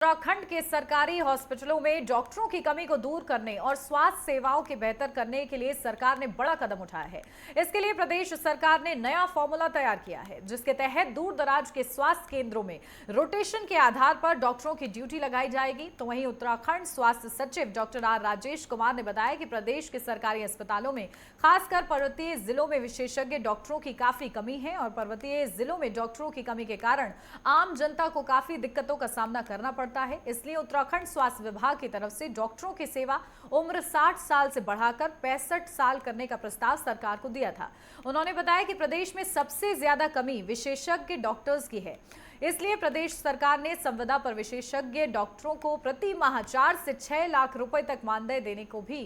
उत्तराखंड के सरकारी हॉस्पिटलों में डॉक्टरों की कमी को दूर करने और स्वास्थ्य सेवाओं के बेहतर करने के लिए सरकार ने बड़ा कदम उठाया है। इसके लिए प्रदेश सरकार ने नया फॉर्मूला तैयार किया है, जिसके तहत दूर दराज के स्वास्थ्य केंद्रों में रोटेशन के आधार पर डॉक्टरों की ड्यूटी लगाई जाएगी। तो वहीं उत्तराखंड स्वास्थ्य सचिव डॉक्टर आर राजेश कुमार ने बताया कि प्रदेश के सरकारी अस्पतालों में खासकर पर्वतीय जिलों में विशेषज्ञ डॉक्टरों की काफी कमी है और पर्वतीय जिलों में डॉक्टरों की कमी के कारण आम जनता को काफी दिक्कतों का सामना करना पड़ता है। इसलिए उत्तराखंड स्वास्थ्य विभाग की तरफ से डॉक्टरों की सेवा उम्र 60 साल से बढ़ाकर 65 साल करने का प्रस्ताव सरकार को दिया था। उन्होंने बताया कि प्रदेश में सबसे ज्यादा कमी विशेषज्ञ डॉक्टर्स की है, इसलिए प्रदेश सरकार ने संविदा पर विशेषज्ञ डॉक्टरों को प्रति माह 4 से 6 लाख रुपए तक मानदेय देने को भी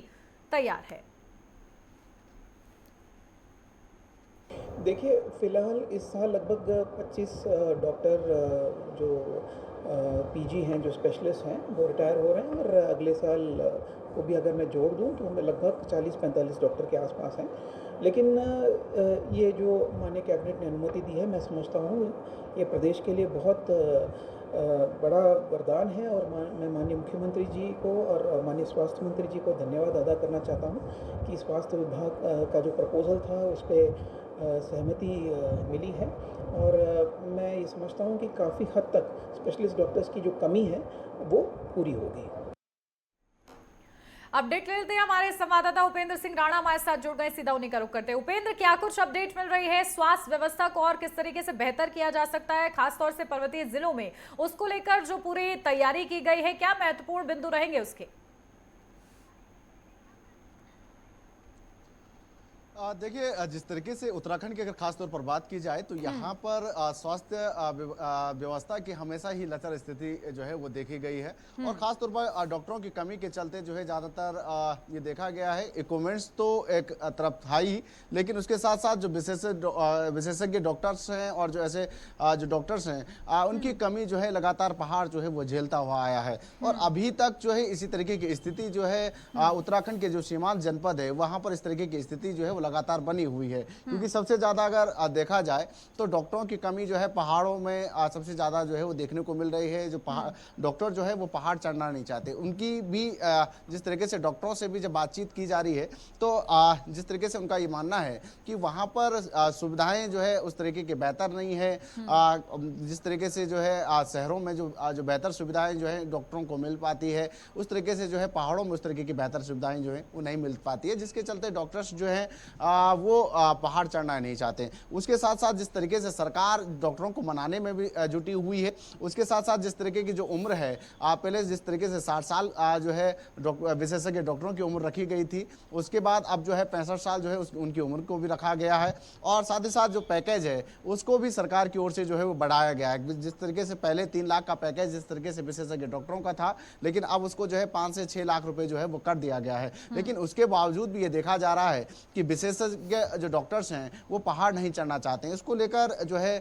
तैयार है। देखिए, फिलहाल इस साल लगभग 25 डॉक्टर जो पीजी हैं, जो स्पेशलिस्ट हैं, वो रिटायर हो रहे हैं और अगले साल को भी अगर मैं जोड़ दूं तो हमें लगभग 40-45 डॉक्टर के आसपास हैं। लेकिन ये जो माननीय कैबिनेट ने अनुमति दी है, मैं समझता हूँ ये प्रदेश के लिए बहुत बड़ा वरदान है और मैं माननीय मुख्यमंत्री जी को और माननीय स्वास्थ्य मंत्री जी को धन्यवाद अदा करना चाहता हूँ कि स्वास्थ्य विभाग का जो प्रपोजल था उस पर सहमति मिली है और मैं ये समझता हूँ कि काफ़ी हद तक स्पेशलिस्ट डॉक्टर्स की जो कमी है वो पूरी होगी। अपडेट ले लेते हैं, हमारे संवाददाता उपेंद्र सिंह राणा हमारे साथ जुड़ गए, सीधा उन्हीं का रुख करते हैं। उपेंद्र, क्या कुछ अपडेट मिल रही है? स्वास्थ्य व्यवस्था को और किस तरीके से बेहतर किया जा सकता है, खासतौर से पर्वतीय जिलों में, उसको लेकर जो पूरी तैयारी की गई है, क्या महत्वपूर्ण बिंदु रहेंगे उसके? देखिए, जिस तरीके से उत्तराखंड की अगर खास तौर पर बात की जाए तो यहाँ पर स्वास्थ्य व्यवस्था की हमेशा ही लचर स्थिति जो है वो देखी गई है और खास तौर पर डॉक्टरों की कमी के चलते जो है ज़्यादातर ये देखा गया है इक्विपमेंट्स तो एक तरफ था ही, लेकिन उसके साथ साथ जो विशेषज्ञ डॉक्टर्स हैं और जो ऐसे जो डॉक्टर्स हैं उनकी कमी जो है लगातार पहाड़ जो है वो झेलता हुआ आया है और अभी तक जो है इसी तरीके की स्थिति जो है उत्तराखंड के जो सीमांत जनपद है वहाँ पर इस तरीके की स्थिति जो है लगातार बनी हुई है, क्योंकि सबसे ज्यादा अगर देखा जाए तो डॉक्टरों की कमी जो है पहाड़ों में सबसे ज्यादा जो है वो देखने को मिल रही है। जो डॉक्टर जो है वो पहाड़ चढ़ना नहीं चाहते, उनकी भी जिस तरीके से डॉक्टरों से भी जब बातचीत की जा रही है तो जिस तरीके से उनका ये मानना है कि वहां पर सुविधाएं जो है उस तरीके की बेहतर नहीं है। जिस तरीके से जो है शहरों में जो बेहतर सुविधाएं जो है डॉक्टरों को मिल पाती है, उस तरीके से जो है पहाड़ों में उस तरीके की बेहतर सुविधाएं जो है वो नहीं मिल पाती है, जिसके चलते डॉक्टर्स जो है वो पहाड़ चढ़ना नहीं चाहते। उसके साथ साथ जिस तरीके से सरकार डॉक्टरों को मनाने में भी जुटी हुई है, उसके साथ साथ जिस तरीके की जो उम्र है पहले जिस तरीके से 60 साल जो है विशेषज्ञ डॉक्टरों की उम्र रखी गई थी, उसके बाद अब जो है 65 साल जो है उनकी उम्र को भी रखा गया है और साथ ही साथ जो पैकेज है उसको भी सरकार की ओर से जो है वो बढ़ाया गया है। जिस तरीके से पहले 3 लाख का पैकेज जिस तरीके से विशेषज्ञ डॉक्टरों का था, लेकिन अब उसको जो है 5 से 6 लाख रुपए जो है वो कर दिया गया है। लेकिन उसके बावजूद भी ये देखा जा रहा है कि विशेषज्ञ जो डॉक्टर्स हैं वो पहाड़ नहीं चढ़ना चाहते हैं। इसको लेकर जो है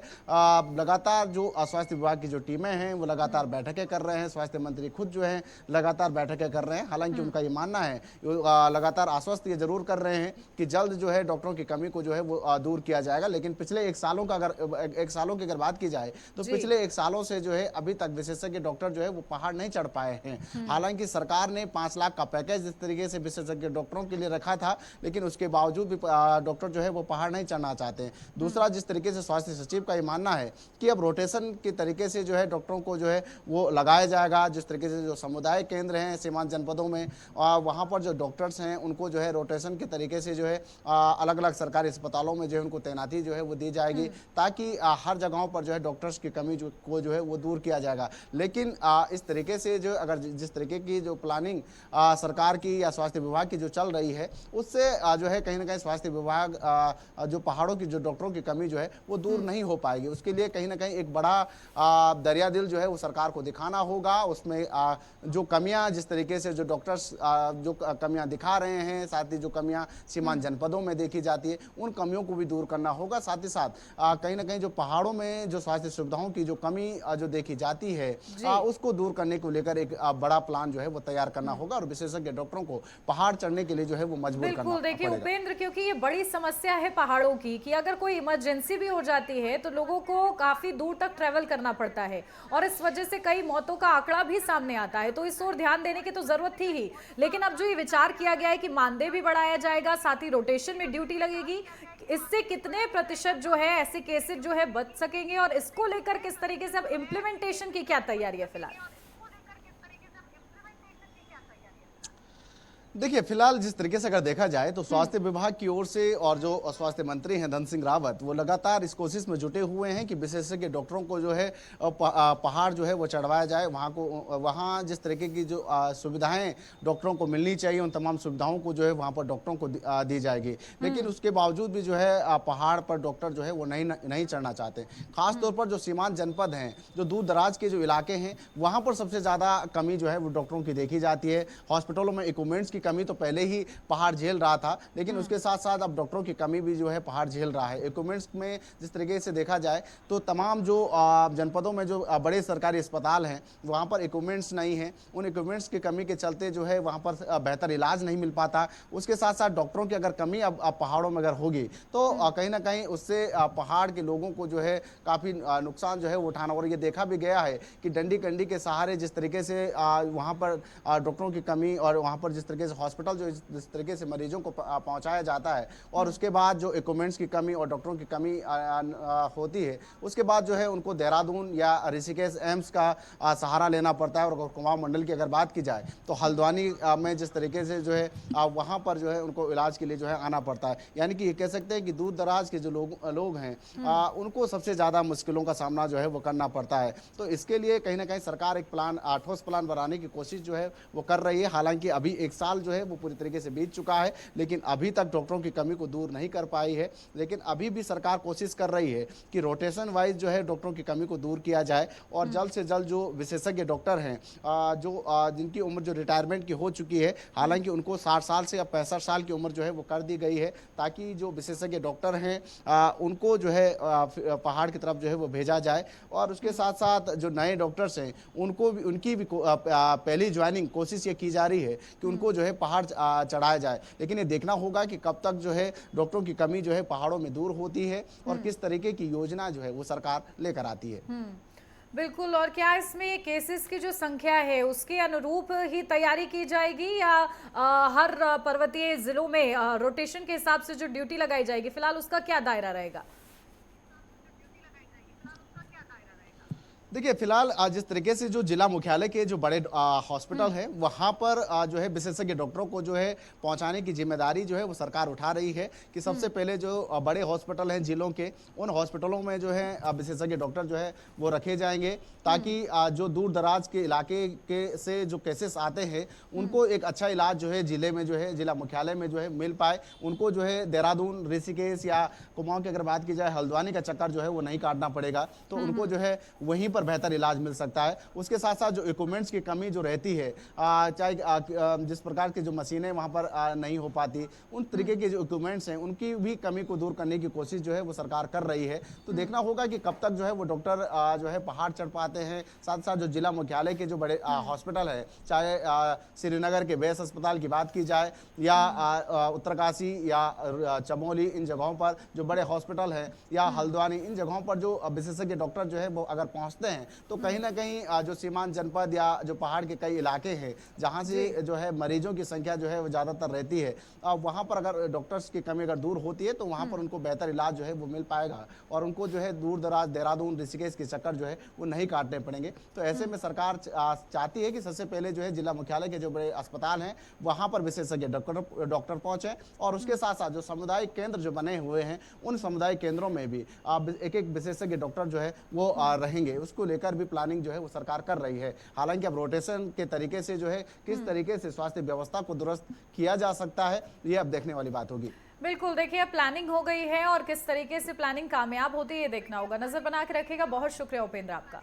लगातार जो स्वास्थ्य विभाग की जो टीमें हैं वो लगातार बैठकें कर रहे हैं। स्वास्थ्य मंत्री खुद जो है लगातार बैठकें कर रहे हैं। हालांकि उनका ये मानना है, लगातार आश्वस्त ये जरूर कर रहे हैं कि जल्द जो है डॉक्टरों की कमी को जो है वो दूर किया जाएगा। लेकिन पिछले 1 सालों की अगर बात की जाए तो पिछले 1 सालों से जो है अभी तक विशेषज्ञ डॉक्टर जो है वो पहाड़ नहीं चढ़ पाए हैं। हालांकि सरकार ने 5 लाख का पैकेज जिस तरीके से विशेषज्ञ डॉक्टरों के लिए रखा था, लेकिन उसके बावजूद भी डॉक्टर जो है वो पहाड़ नहीं चढ़ना चाहते हैं। दूसरा, जिस तरीके से स्वास्थ्य सचिव का ये मानना है कि अब रोटेशन के तरीके से जो है डॉक्टरों को जो है वो लगाया जाएगा। जिस तरीके से जो समुदाय केंद्र हैं सीमांत जनपदों में वहाँ पर जो डॉक्टर्स हैं उनको जो है रोटेशन के तरीके से जो है अलग अलग सरकारी अस्पतालों में जो है उनको तैनाती जो है वो दी जाएगी, ताकि हर जगहों पर जो है डॉक्टर्स की कमी को जो है वो दूर किया जाएगा। लेकिन इस तरीके से जो अगर जिस तरीके की जो प्लानिंग सरकार की या स्वास्थ्य विभाग की जो चल रही है, उससे जो है कहीं ना कहीं स्वास्थ्य विभाग जो पहाड़ों की जो डॉक्टरों की कमी जो है वो दूर नहीं हो पाएगी। उसके लिए कहीं ना कहीं एक बड़ा दरिया दिल जो है वो सरकार को दिखाना होगा। उसमें जो कमियां जिस तरीके से जो डॉक्टर्स जो कमियां दिखा रहे हैं, साथ ही जो कमियां सीमांत जनपदों में देखी जाती है, उन कमियों को भी दूर करना होगा। साथ ही साथ कहीं ना कहीं जो पहाड़ों में जो स्वास्थ्य सुविधाओं की जो कमी जो देखी जाती है उसको दूर करने को लेकर एक बड़ा प्लान जो है वो तैयार करना होगा और विशेषज्ञ डॉक्टरों को पहाड़ चढ़ने के लिए जो है वो मजबूर करना बिल्कुल। देखिए उपेंद्र, क्योंकि क्योंकि ये बड़ी समस्या है पहाड़ों की कि अगर कोई इमरजेंसी भी हो जाती है तो लोगों को काफी दूर तक ट्रेवल करना पड़ता है और इस वजह से कई मौतों का आंकड़ा भी सामने आता है। तो इस ओर ध्यान देने की तो जरूरत थी ही, लेकिन अब जो ये विचार किया गया है कि मानदेय भी बढ़ाया जाएगा, साथ ही रोटेशन में ड्यूटी लगेगी, इससे कितने प्रतिशत जो है ऐसे केसेस जो है बच सकेंगे और इसको लेकर किस तरीके से अब इम्प्लीमेंटेशन की क्या तैयारी है फिलहाल? देखिए, फिलहाल जिस तरीके से अगर देखा जाए तो स्वास्थ्य विभाग की ओर से और जो स्वास्थ्य मंत्री हैं धन सिंह रावत, वो लगातार इस कोशिश में जुटे हुए हैं कि विशेषज्ञ डॉक्टरों को जो है पहाड़ जो है वो चढ़वाया जाए। वहाँ जिस तरीके की जो सुविधाएं डॉक्टरों को मिलनी चाहिए, उन तमाम सुविधाओं को जो है वहाँ पर डॉक्टरों को दी जाएगी। लेकिन उसके बावजूद भी जो है पहाड़ पर डॉक्टर जो है वो नहीं चढ़ना चाहते। खासतौर पर जो सीमांत जनपद हैं, जो दूर दराज के जो इलाके हैं, वहाँ पर सबसे ज़्यादा कमी जो है वो डॉक्टरों की देखी जाती है। हॉस्पिटलों में इक्विपमेंट्स की कमी तो पहले ही पहाड़ झेल रहा था, लेकिन उसके साथ साथ अब डॉक्टरों की कमी भी जो है पहाड़ झेल रहा है। इक्विपमेंट्स में जिस तरीके से देखा जाए तो तमाम जो जनपदों में जो बड़े सरकारी अस्पताल हैं वहाँ पर इक्विपमेंट्स नहीं है। उन इक्विपमेंट्स की कमी के चलते जो है वहाँ पर बेहतर इलाज नहीं मिल पाता। उसके साथ साथ डॉक्टरों की अगर कमी अब पहाड़ों में अगर होगी तो कहीं ना कहीं उससे पहाड़ के लोगों को जो है काफ़ी नुकसान जो है वो उठाना। और ये देखा भी गया है कि डंडी कंडी के सहारे जिस तरीके से वहाँ पर डॉक्टरों की कमी और वहाँ पर जिस तरीके से हॉस्पिटल जो जिस तरीके से मरीजों को पहुंचाया जाता है और उसके बाद जो इक्विपमेंट्स की कमी और डॉक्टरों की कमी होती है, उसके बाद जो है उनको देहरादून या ऋषिकेश एम्स का सहारा लेना पड़ता है। और कुमाऊं मंडल की अगर बात की जाए तो हल्द्वानी में जिस तरीके से जो है वहाँ पर जो है उनको इलाज के लिए जो है आना पड़ता है। यानी कि ये कह सकते हैं कि दूर दराज के जो लोग हैं उनको सबसे ज़्यादा मुश्किलों का सामना जो है वो करना पड़ता है। तो इसके लिए कहीं ना कहीं सरकार एक प्लान, ठोस प्लान बनाने की कोशिश जो है वो कर रही है। हालांकि अभी एक साल जो है वो पूरी तरीके से बीत चुका है, लेकिन अभी तक डॉक्टरों की कमी को दूर नहीं कर पाई है। लेकिन अभी भी सरकार कोशिश कर रही है कि रोटेशन वाइज जो है डॉक्टरों की कमी को दूर किया जाए और जल्द से जल्द जो विशेषज्ञ डॉक्टर हैं जिनकी उम्र जो रिटायरमेंट की हो चुकी है, हालांकि उनको 60 साल से या 65 साल की उम्र जो है वो कर दी गई है, ताकि जो विशेषज्ञ डॉक्टर हैं उनको जो है पहाड़ की तरफ जो है वो भेजा जाए। और उसके साथ साथ जो नए डॉक्टर्स हैं उनकी भी पहली ज्वाइनिंग कोशिश ये की जा रही है कि उनको जो है पहाड़ चढ़ाया जाए। लेकिन ये देखना होगा कि कब तक जो है डॉक्टरों की कमी जो है पहाड़ों में दूर होती है और किस तरीके की योजना जो है वो सरकार लेकर आती है। बिल्कुल। और क्या इसमें केसेस की जो संख्या है उसके अनुरूप ही तैयारी की जाएगी या हर पर्वतीय जिलों में रोटेशन के हिसाब से जो ड्यूटी लगाई जाएगी, फिलहाल उसका क्या दायरा रहेगा? देखिए, फिलहाल जिस तरीके से जो जिला मुख्यालय के जो बड़े हॉस्पिटल है वहाँ पर जो है विशेषज्ञ डॉक्टरों को जो है पहुँचाने की जिम्मेदारी जो है वो सरकार उठा रही है कि सबसे पहले जो बड़े हॉस्पिटल हैं जिलों के, उन हॉस्पिटलों में जो है विशेषज्ञ डॉक्टर जो है वो रखे जाएंगे, ताकि जो दूर दराज के इलाके के से जो केसेस आते हैं उनको एक अच्छा इलाज जो है जिले में जो है जिला मुख्यालय में जो है मिल पाए। उनको जो है देहरादून, ऋषिकेश या कुमाऊं की अगर बात की जाए हल्द्वानी का चक्कर जो है वो नहीं काटना पड़ेगा, तो उनको जो है वहीं पर बेहतर इलाज मिल सकता है। उसके साथ साथ जो इक्विपमेंट्स की कमी जो रहती है, चाहे जिस प्रकार की जो मशीनें वहाँ पर नहीं हो पाती, उन तरीके के जो इक्विपमेंट्स हैं उनकी भी कमी को दूर करने की कोशिश जो है वो सरकार कर रही है। तो देखना होगा कि कब तक जो है वो डॉक्टर जो है पहाड़ चढ़ पाते हैं। साथ साथ जो जिला मुख्यालय के जो बड़े हॉस्पिटल है, चाहे श्रीनगर के बेस अस्पताल की बात की जाए या उत्तरकाशी या चमोली, इन जगहों पर जो बड़े हॉस्पिटल हैं, या हल्द्वानी, इन जगहों पर जो विशेषज्ञ डॉक्टर जो है वो अगर पहुँचते हैं तो कहीं ना कहीं जो सीमांत जनपद या जो पहाड़ के कई इलाके हैं जहां से जो है मरीजों की संख्या जो है वो ज़्यादातर रहती है, वहां पर अगर डॉक्टर्स की कमी अगर दूर होती है तो वहां पर उनको बेहतर इलाज जो है वो मिल पाएगा और उनको जो है दूर दराज देहरादून, ऋषिकेश के चक्कर जो है वो नहीं काटने पड़ेंगे। तो ऐसे में सरकार चाहती है कि सबसे पहले जो है जिला मुख्यालय के जो बड़े अस्पताल हैं वहां पर विशेषज्ञ डॉक्टर पहुंचे और उसके साथ साथ जो सामुदायिक केंद्र जो बने हुए हैं उन सामुदायिक केंद्रों में भी एक एक विशेषज्ञ डॉक्टर जो है वो रहेंगे। उसको लेकर भी प्लानिंग जो है वो सरकार कर रही है। हालांकि अब रोटेशन के तरीके से जो है किस तरीके से स्वास्थ्य व्यवस्था को दुरुस्त किया जा सकता है, ये अब देखने वाली बात होगी। बिल्कुल, देखिए अब प्लानिंग हो गई है और किस तरीके से प्लानिंग कामयाब होती है ये देखना होगा। नजर बना के रखेगा। बहुत शुक्रिया उपेंद्र आपका।